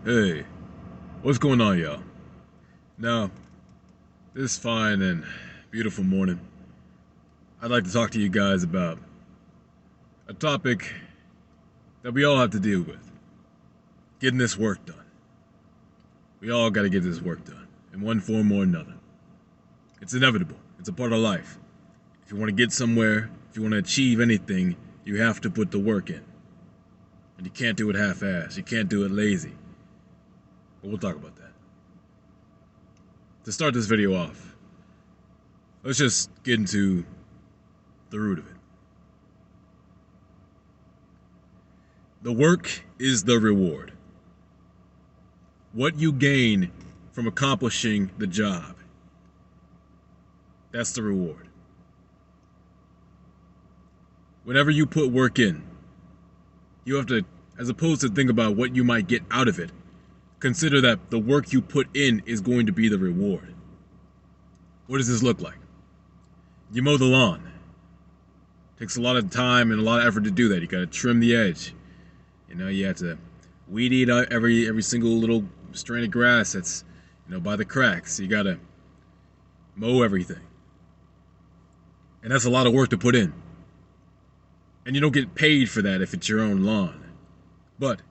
Hey, what's going on, y'all? Now, this fine and beautiful morning, I'd like to talk to you guys about a topic that we all have to deal with. Getting this work done. We all gotta get this work done, in one form or another. It's inevitable. It's a part of life. If you want to get somewhere, if you want to achieve anything, you have to put the work in. And you can't do it half-assed. You can't do it lazy. But we'll talk about that. To start this video off, let's just get into the root of it. The work is the reward. What you gain from accomplishing the job, that's the reward. Whenever you put work in, you have to, as opposed to think about what you might get out of it, consider that the work you put in is going to be the reward. What does this look like? You mow the lawn. It takes a lot of time and a lot of effort to do that. You gotta trim the edge. You have to weed eat out every single little strand of grass that's, by the cracks. You gotta mow everything. And that's a lot of work to put in. And you don't get paid for that if it's your own lawn. But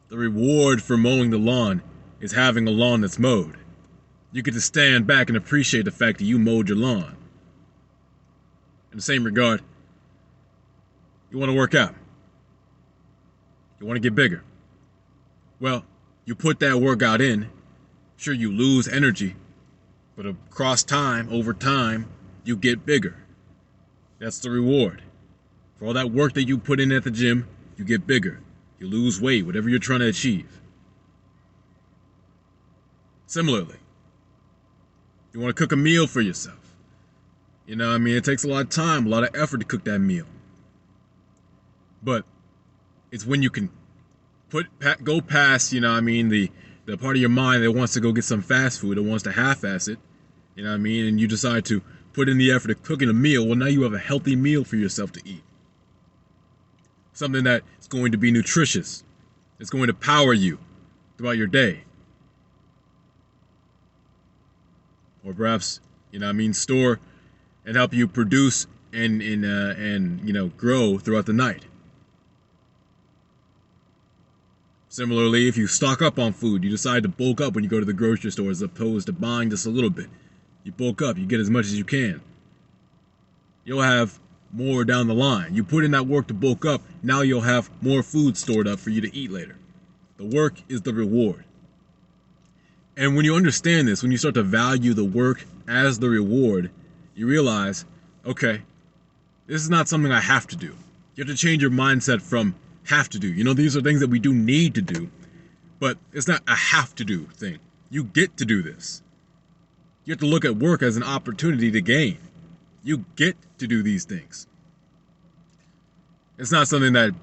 the reward for mowing the lawn is having a lawn that's mowed. You get to stand back and appreciate the fact that you mowed your lawn. In the same regard, you want to work out. You want to get bigger. Well, you put that workout in. Sure, you lose energy, but across time, over time, you get bigger. That's the reward. For all that work that you put in at the gym, you get bigger. You lose weight, whatever you're trying to achieve. Similarly, you want to cook a meal for yourself. It takes a lot of time, a lot of effort to cook that meal. But it's when you can go past, the part of your mind that wants to go get some fast food, that wants to half-ass it, and you decide to put in the effort of cooking a meal. Well, now you have a healthy meal for yourself to eat. Something that is going to be nutritious. It's going to power you throughout your day. Or perhaps, store and help you produce and grow throughout the night. Similarly, if you stock up on food, you decide to bulk up when you go to the grocery store as opposed to buying just a little bit. You bulk up, you get as much as you can. You'll have more down the line. You put in that work to bulk up, now you'll have more food stored up for you to eat later. The work is the reward. And when you understand this, when you start to value the work as the reward, you realize, okay, this is not something I have to do. You have to change your mindset from have to do. These are things that we do need to do, but it's not a have to do thing. You get to do this. You have to look at work as an opportunity to gain. You get to do these things. It's not something that,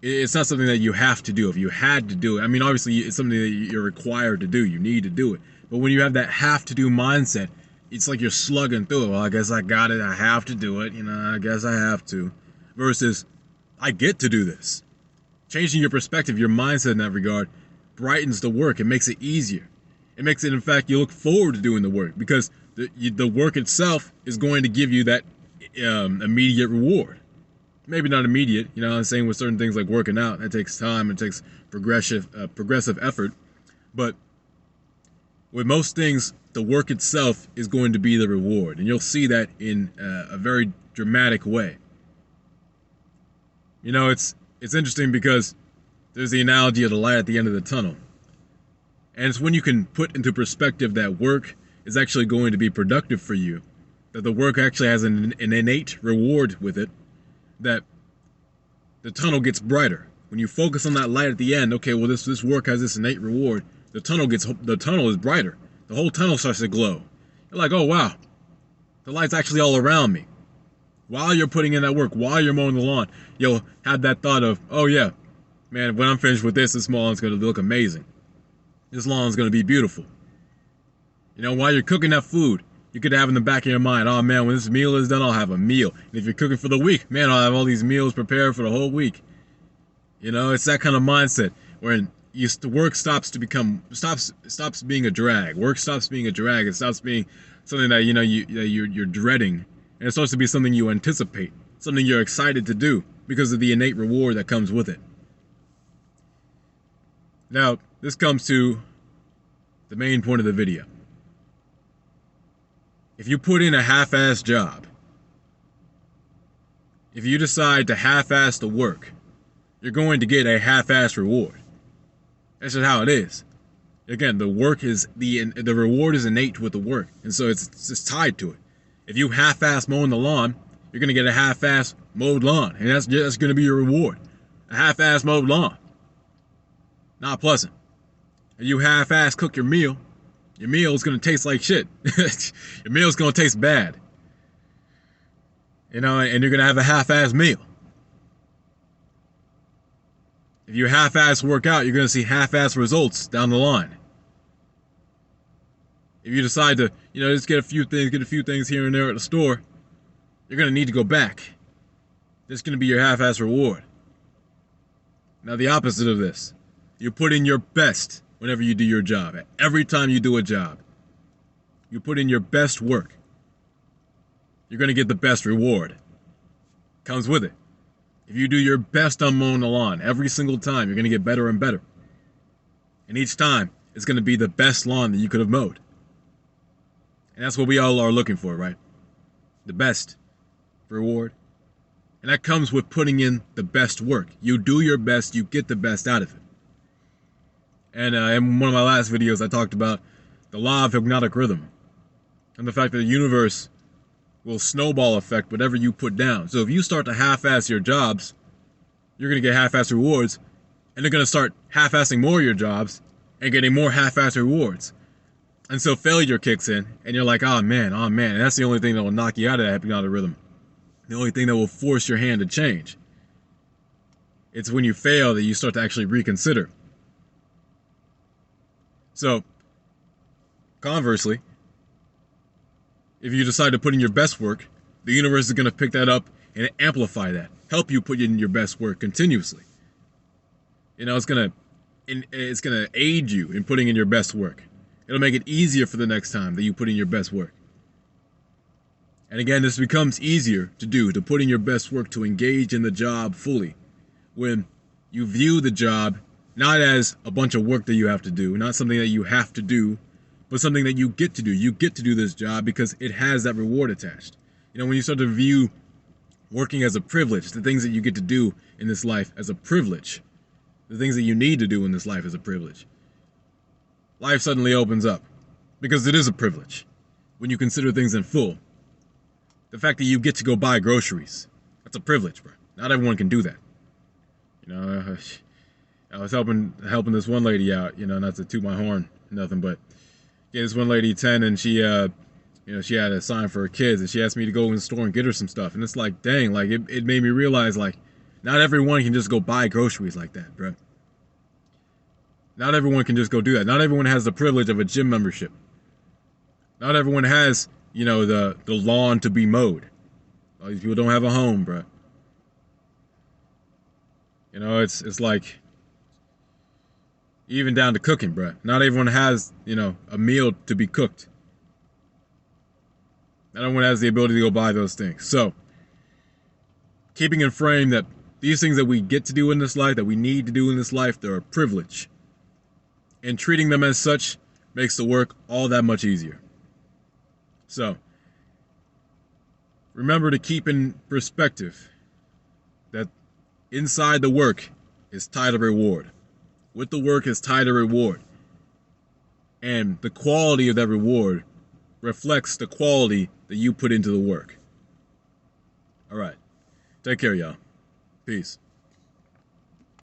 it's not something that you have to do. If you had to do it, obviously it's something that you're required to do. You need to do it. But when you have that have to do mindset, it's like you're slugging through it. Well, I guess I got it. I have to do it. I guess I have to. Versus, I get to do this. Changing your perspective, your mindset in that regard, brightens the work. It makes it easier. It makes it, in fact, you look forward to doing the work because the work itself is going to give you that immediate reward. Maybe not immediate, I'm saying with certain things like working out, that takes time, it takes progressive effort. But with most things, the work itself is going to be the reward. And you'll see that in a very dramatic way. It's interesting because there's the analogy of the light at the end of the tunnel. And it's when you can put into perspective that work is actually going to be productive for you, that the work actually has an innate reward with it, that the tunnel gets brighter. When you focus on that light at the end, okay, well this work has this innate reward, the tunnel is brighter. The whole tunnel starts to glow. You're like, oh wow, the light's actually all around me. While you're putting in that work, while you're mowing the lawn, you'll have that thought of, oh yeah, man, when I'm finished with this lawn's going to look amazing. This lawn's going to be beautiful. While you're cooking that food, you could have in the back of your mind, oh man, when this meal is done, I'll have a meal. And if you're cooking for the week, man, I'll have all these meals prepared for the whole week. It's that kind of mindset where the work stops being a drag. Work stops being a drag. It stops being something that you're dreading, and it starts to be something you anticipate, something you're excited to do because of the innate reward that comes with it. Now, this comes to the main point of the video. If you put in a half-assed job, if you decide to half-ass the work, you're going to get a half-assed reward. That's just how it is. Again, the reward is innate with the work, and so it's tied to it. If you half-ass mowing the lawn, you're gonna get a half-ass mowed lawn, and that's gonna be your reward. A half-ass mowed lawn. Not pleasant. If you half-ass cook your meal is gonna taste like shit. Your meal's gonna taste bad. And you're gonna have a half-ass meal. If you half-ass work out, you're gonna see half-ass results down the line. If you decide to, just get a few things here and there at the store, you're gonna need to go back. This is gonna be your half-ass reward. Now the opposite of this, you put in your best whenever you do your job. Every time you do a job, you put in your best work. You're gonna get the best reward. Comes with it. If you do your best on mowing the lawn, every single time, you're gonna get better and better. And each time, it's gonna be the best lawn that you could have mowed. And that's what we all are looking for, right? The best reward. And that comes with putting in the best work. You do your best, you get the best out of it. And in one of my last videos, I talked about the law of hypnotic rhythm. And the fact that the universe will snowball effect whatever you put down. So if you start to half-ass your jobs, you're going to get half-ass rewards, and they're going to start half-assing more of your jobs and getting more half-ass rewards. And so failure kicks in, and you're like, oh man, and that's the only thing that will knock you out of that hypnotic rhythm. The only thing that will force your hand to change. It's when you fail that you start to actually reconsider. So, conversely, if you decide to put in your best work, the universe is going to pick that up and amplify that. Help you put in your best work continuously. It's going to aid you in putting in your best work. It'll make it easier for the next time that you put in your best work. And again, this becomes easier to do, to put in your best work, to engage in the job fully. When you view the job not as a bunch of work that you have to do, not something that you have to do, but something that you get to do. You get to do this job because it has that reward attached. When you start to view working as a privilege, the things that you get to do in this life as a privilege, the things that you need to do in this life as a privilege, life suddenly opens up because it is a privilege when you consider things in full. The fact that you get to go buy groceries, that's a privilege, bro. Not everyone can do that. I was helping this one lady out, not to toot my horn, nothing, but yeah, this one lady 10, and she she had a sign for her kids, and she asked me to go in the store and get her some stuff, and it's like, dang, like it made me realize, like, not everyone can just go buy groceries like that, bro. Not everyone can just go do that. Not everyone has the privilege of a gym membership. Not everyone has, the lawn to be mowed. All these people don't have a home, bro. It's like, even down to cooking, bro. Not everyone has, a meal to be cooked. Not everyone has the ability to go buy those things. So, keeping in frame that these things that we get to do in this life, that we need to do in this life, they're a privilege. And treating them as such makes the work all that much easier. So, remember to keep in perspective that inside the work is tied a reward. With the work is tied a reward. And the quality of that reward reflects the quality that you put into the work. All right. Take care, y'all. Peace.